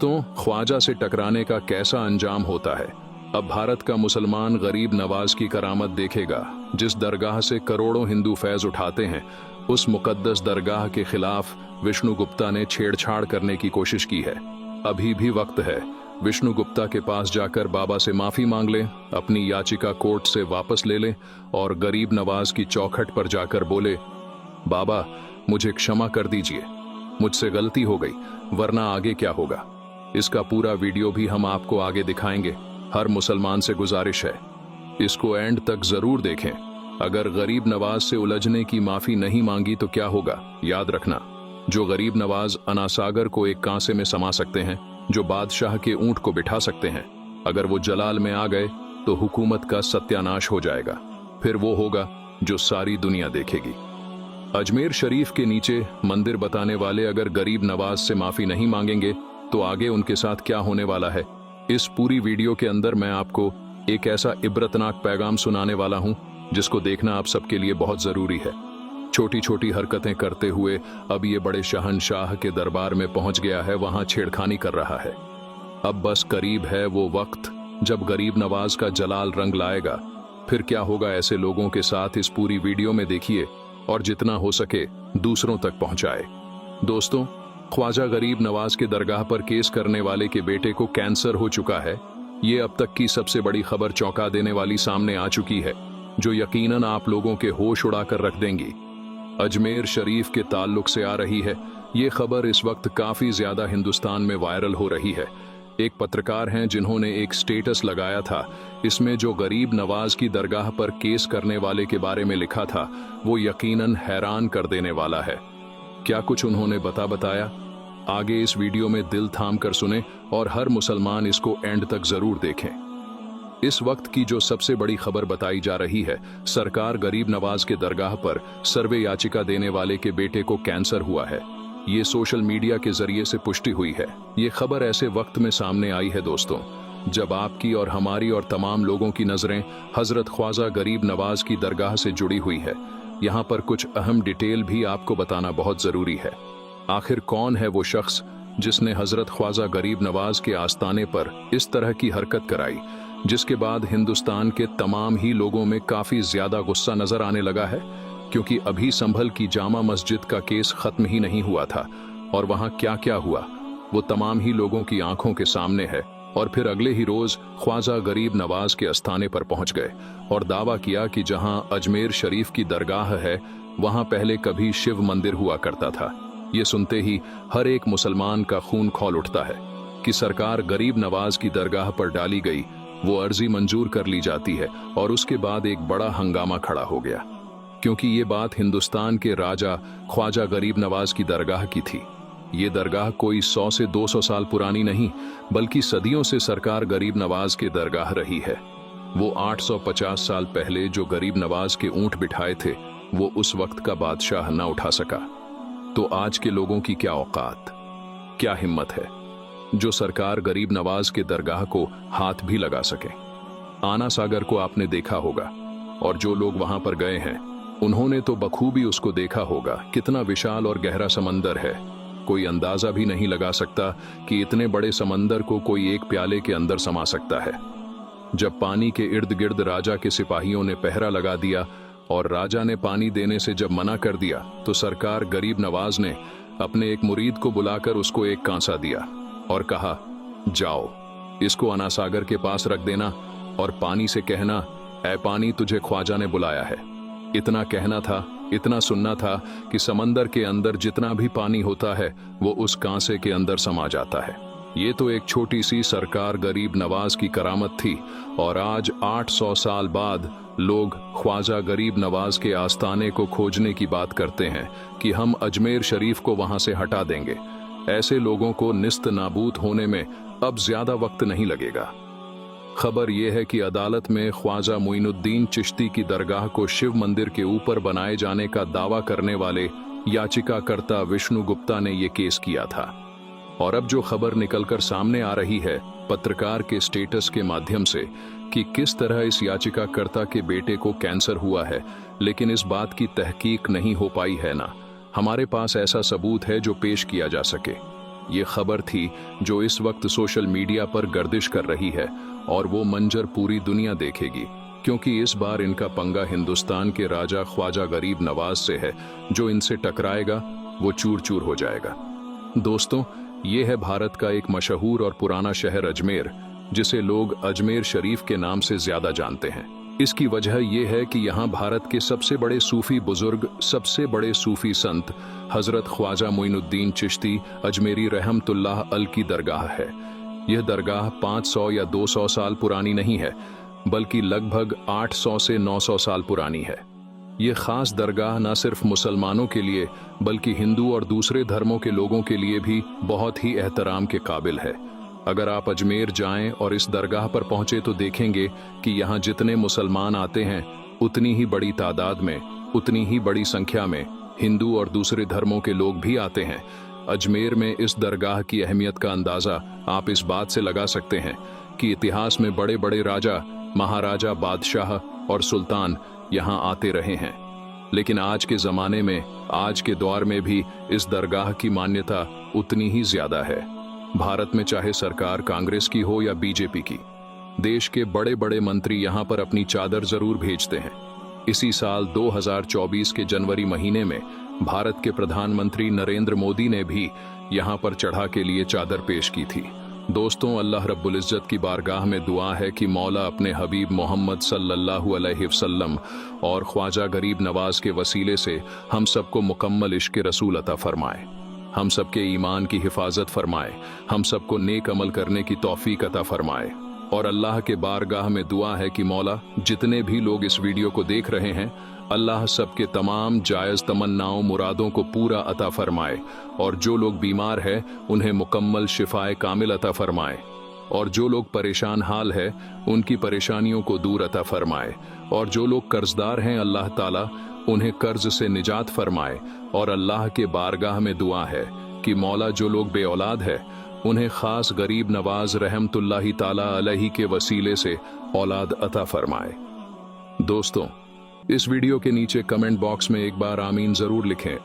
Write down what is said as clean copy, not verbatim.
तो ख्वाजा से टकराने का कैसा अंजाम होता है। अब भारत का मुसलमान गरीब नवाज की करामत देखेगा। जिस दरगाह से करोड़ों हिंदू फैज उठाते हैं, उस मुकद्दस दरगाह के खिलाफ विष्णु गुप्ता ने छेड़छाड़ करने की कोशिश की है। अभी भी वक्त है। विष्णु गुप्ता के पास जाकर बाबा से माफी मांग लें, अपनी याचिका कोर्ट से वापस ले लें और गरीब नवाज की चौखट पर जाकर बोले, बाबा मुझे क्षमा कर दीजिए, मुझसे गलती हो गई, वरना आगे क्या होगा। इसका पूरा वीडियो भी हम आपको आगे दिखाएंगे। हर मुसलमान से गुजारिश है, इसको एंड तक जरूर देखें। अगर गरीब नवाज से उलझने की माफी नहीं मांगी तो क्या होगा, याद रखना। जो गरीब नवाज अनासागर को एक कांसे में समा सकते हैं, जो बादशाह के ऊंट को बिठा सकते हैं, अगर वो जलाल में आ गए तो हुकूमत का सत्यानाश हो जाएगा। फिर वो होगा जो सारी दुनिया देखेगी। अजमेर शरीफ के नीचे मंदिर बताने वाले अगर गरीब नवाज से माफी नहीं मांगेंगे तो आगे उनके साथ क्या होने वाला है। इस पूरी वीडियो के अंदर मैं आपको एक ऐसा इबरतनाक पैगाम सुनाने वाला हूं जिसको देखना आप सबके लिए बहुत जरूरी है। छोटी छोटी हरकतें करते हुए अब ये बड़े शहंशाह के दरबार में पहुंच गया है, वहां छेड़खानी कर रहा है। अब बस करीब है वो वक्त जब गरीब नवाज का जलाल रंग लाएगा। फिर क्या होगा ऐसे लोगों के साथ, इस पूरी वीडियो में देखिए और जितना हो सके दूसरों तक पहुंचाए। दोस्तों, ख्वाजा गरीब नवाज के दरगाह पर केस करने वाले के बेटे को कैंसर हो चुका है। ये अब तक की सबसे बड़ी खबर चौंका देने वाली सामने आ चुकी है, जो यकीनन आप लोगों के होश उड़ाकर रख देंगी। अजमेर शरीफ के ताल्लुक से आ रही है ये खबर। इस वक्त काफी ज्यादा हिंदुस्तान में वायरल हो रही है। एक पत्रकार हैं जिन्होंने एक स्टेटस लगाया था, इसमें जो गरीब नवाज की दरगाह पर केस करने वाले के बारे में लिखा था वो यकीनन हैरान कर देने वाला है। क्या कुछ उन्होंने बताया, आगे इस वीडियो में दिल थाम कर सुने और हर मुसलमान इसको एंड तक जरूर देखें। इस वक्त की जो सबसे बड़ी खबर बताई जा रही है, सरकार गरीब नवाज के दरगाह पर सर्वे याचिका देने वाले के बेटे को कैंसर हुआ है। ये सोशल मीडिया के जरिए से पुष्टि हुई है। ये खबर ऐसे वक्त में सामने आई है दोस्तों, जब आपकी और हमारी और तमाम लोगों की नजरें हजरत ख्वाजा गरीब नवाज की दरगाह से जुड़ी हुई है। यहाँ पर कुछ अहम डिटेल भी आपको बताना बहुत जरूरी है। आखिर कौन है वो शख्स जिसने हजरत ख्वाजा गरीब नवाज के आस्ताने पर इस तरह की हरकत कराई, जिसके बाद हिंदुस्तान के तमाम ही लोगों में काफी ज्यादा गुस्सा नजर आने लगा है। क्योंकि अभी संभल की जामा मस्जिद का केस खत्म ही नहीं हुआ था और वहां क्या क्या हुआ वो तमाम ही लोगों की आंखों के सामने है। और फिर अगले ही रोज ख्वाजा गरीब नवाज के आस्थाने पर पहुंच गए और दावा किया कि जहां अजमेर शरीफ की दरगाह है वहां पहले कभी शिव मंदिर हुआ करता था। ये सुनते ही हर एक मुसलमान का खून खौल उठता है कि सरकार गरीब नवाज की दरगाह पर डाली गई वो अर्जी मंजूर कर ली जाती है। और उसके बाद एक बड़ा हंगामा खड़ा हो गया, क्योंकि ये बात हिंदुस्तान के राजा ख्वाजा गरीब नवाज की दरगाह की थी। ये दरगाह कोई 100 से 200 साल पुरानी नहीं, बल्कि सदियों से सरकार गरीब नवाज के दरगाह रही है। वो 850 साल पहले जो गरीब नवाज के ऊंट बिठाए थे वो उस वक्त का बादशाह न उठा सका, तो आज के लोगों की क्या औकात, क्या हिम्मत है जो सरकार गरीब नवाज के दरगाह को हाथ भी लगा सके। आना सागर को आपने देखा होगा और जो लोग वहां पर गए हैं उन्होंने तो बखूबी उसको देखा होगा। कितना विशाल और गहरा समंदर है, कोई अंदाजा भी नहीं लगा सकता कि इतने बड़े समंदर को कोई एक प्याले के अंदर समा सकता है। जब पानी के इर्द गिर्द राजा के सिपाहियों ने पहरा लगा दिया और राजा ने पानी देने से जब मना कर दिया तो सरकार गरीब नवाज ने अपने एक मुरीद को बुलाकर उसको एक कांसा दिया और कहा, जाओ इसको अनासागर के पास रख देना और पानी से कहना, ऐ पानी तुझे ख्वाजा ने बुलाया है। इतना कहना था, इतना सुनना था कि समंदर के अंदर जितना भी पानी होता है वो उस कांसे के अंदर समा जाता है। ये तो एक छोटी सी सरकार गरीब नवाज की करामत थी और आज 800 साल बाद लोग ख्वाजा गरीब नवाज के आस्ताने को खोजने की बात करते हैं कि हम अजमेर शरीफ को वहां से हटा देंगे। ऐसे लोगों को निस्त नाबूद होने में अब ज्यादा वक्त नहीं लगेगा। खबर यह है कि अदालत में ख्वाजा मोइनुद्दीन चिश्ती की दरगाह को शिव मंदिर के ऊपर बनाए जाने का दावा करने वाले याचिकाकर्ता विष्णु गुप्ता ने यह केस किया था। और अब जो खबर निकलकर सामने आ रही है पत्रकार के स्टेटस के माध्यम से कि किस तरह इस याचिकाकर्ता के बेटे को कैंसर हुआ है, लेकिन इस बात की तहकीक नहीं हो पाई है ना हमारे पास ऐसा सबूत है जो पेश किया जा सके। ये खबर थी जो इस वक्त सोशल मीडिया पर गर्दिश कर रही है, और वो मंजर पूरी दुनिया देखेगी, क्योंकि इस बार इनका पंगा हिंदुस्तान के राजा ख्वाजा गरीब नवाज से है। जो इनसे टकराएगा वो चूर चूर हो जाएगा। दोस्तों, ये है भारत का एक मशहूर और पुराना शहर अजमेर, जिसे लोग अजमेर शरीफ के नाम से ज्यादा जानते हैं। इसकी वजह यह है कि यहाँ भारत के सबसे बड़े सूफी बुजुर्ग, सबसे बड़े सूफी संत हजरत ख्वाजा मोइनुद्दीन चिश्ती अजमेरी रहमतुल्लाह अल की दरगाह है। यह दरगाह 500 या 200 साल पुरानी नहीं है, बल्कि लगभग 800 से 900 साल पुरानी है। ये खास दरगाह न सिर्फ मुसलमानों के लिए बल्कि हिंदू और दूसरे धर्मों के लोगों के लिए भी बहुत ही एहतराम के काबिल है। अगर आप अजमेर जाएं और इस दरगाह पर पहुंचे तो देखेंगे कि यहाँ जितने मुसलमान आते हैं, उतनी ही बड़ी तादाद में, उतनी ही बड़ी संख्या में हिंदू और दूसरे धर्मों के लोग भी आते हैं। अजमेर में इस दरगाह की अहमियत का अंदाजा आप इस बात से लगा सकते हैं कि इतिहास में बड़े बड़े राजा, महाराजा, बादशाह और सुल्तान यहाँ आते रहे हैं। लेकिन आज के जमाने में, आज के दौर में भी इस दरगाह की मान्यता उतनी ही ज्यादा है। भारत में चाहे सरकार कांग्रेस की हो या बीजेपी की, देश के बड़े बड़े मंत्री यहाँ पर अपनी चादर जरूर भेजते हैं। इसी साल 2024 के जनवरी महीने में भारत के प्रधानमंत्री नरेंद्र मोदी ने भी यहाँ पर चढ़ा के लिए चादर पेश की थी। दोस्तों, अल्लाह रब्बुल इज्जत की बारगाह में दुआ है कि मौला अपने हबीब मोहम्मद सल्लल्लाहु अलैहि वसल्लम और ख्वाजा गरीब नवाज के वसीले से हम सबको मुकम्मल इश्क़ रसूल अता फरमाए, हम सबके ईमान की हिफाजत फरमाए, हम सबको नेक अमल करने की तौफीक अता फरमाए। और अल्लाह के बारगाह में दुआ है कि मौला जितने भी लोग इस वीडियो को देख रहे हैं, अल्लाह सबके तमाम जायज़ तमन्नाओं, मुरादों को पूरा अता फरमाए, और जो लोग बीमार हैं उन्हें मुकम्मल शिफाए कामिल अता फरमाए, और जो लोग परेशान हाल है उनकी परेशानियों को दूर अता फरमाए, और जो लोग कर्जदार हैं अल्लाह ताला उन्हें कर्ज से निजात फरमाए। और अल्लाह के बारगाह में दुआ है कि मौला जो लोग बे औलाद है उन्हें खास गरीब नवाज रहमतुल्लाहि ताला अलैहि के वसीले से औलाद अता फरमाए। दोस्तों, इस वीडियो के नीचे कमेंट बॉक्स में एक बार आमीन जरूर लिखें।